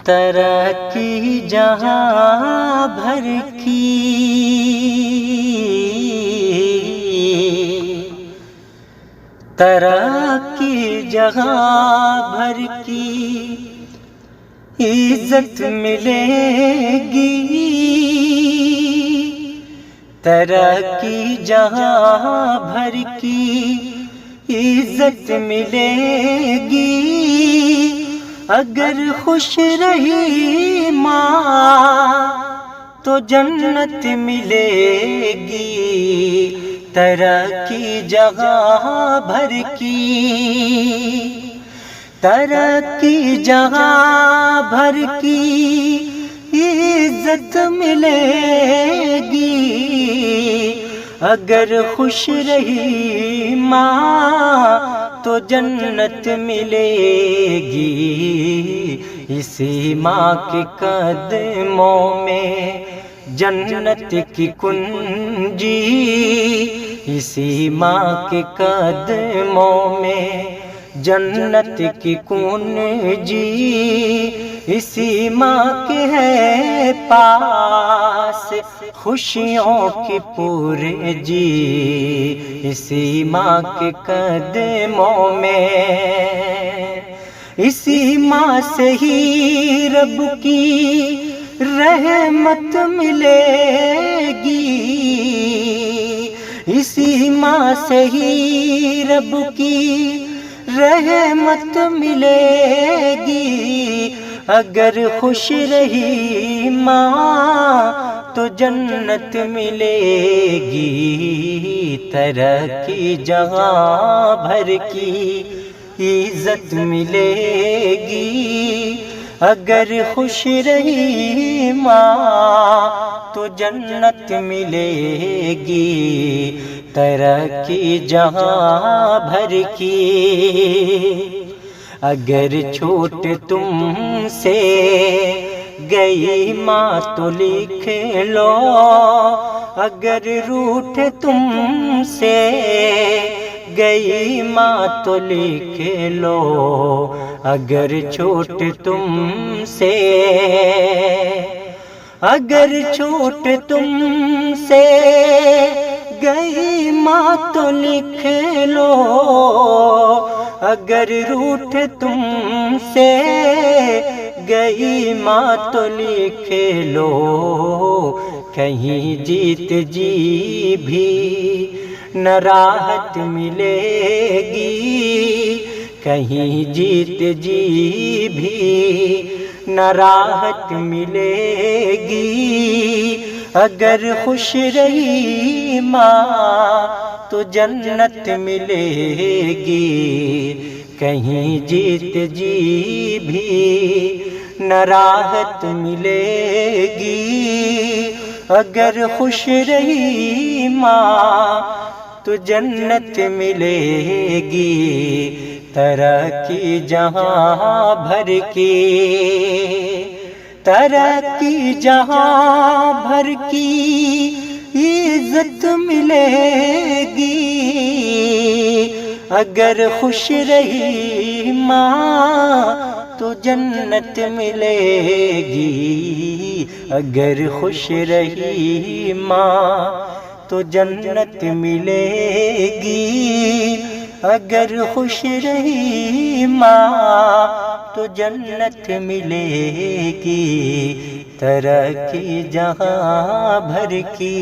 ترقی جہاں بھر کی، ترقی جہاں بھر کی عزت ملے گی، ترقی جہاں بھر کی عزت ملے گی، اگر خوش رہی ماں تو جنت ملے گی، ترقی جہاں بھر کی، ترقی جہاں بھر کی عزت ملے گی، اگر خوش رہی ماں تو جنت ملے گی، اسی ماں کے قدموں میں جنت کی کنجی، اسی ماں کے قدموں میں جنت کی کنجی، اسی ماں کے ہے پاس خوشیوں کی پرجی، اسی ماں کے قدموں میں، اسی ماں سے ہی رب کی رحمت ملے گی، اسی ماں سے ہی رب کی رحمت ملے گی، اگر خوش رہی ماں تو جنت ملے گی، ترقی جہاں بھر کی عزت ملے گی، اگر خوش رہی ماں تو جنت ملے گی، ترقی جہاں بھر کی، اگر چھوٹ تم سے گئی ماں تو لکھ لو، اگر روٹھ تم سے گئی ماں تو لکھ لو، اگر چھوٹ تم سے، اگر چھوٹ تم سے گئی ماں تو لکھ لو، اگر روٹھ تم سے گئی ماں تو لکھ لو، کہیں جیت جی بھی نہ راحت ملے گی، کہیں جیت جی بھی نہ راحت ملے گی، اگر خوش رہی ماں تو جنت ملے گی، کہیں جیت جی بھی نہ راحت ملے گی، اگر خوش رہی ماں تو جنت ملے گی، ترقی جہاں بھر کی، ترقی جہاں بھر کی عزت ملے گی، اگر خوش رہی ماں تو جنت ملے گی، اگر خوش رہی ماں تو جنت ملے گی، اگر خوش رہی ماں تو جنت ملے گی، ترقی جہاں بھر کی۔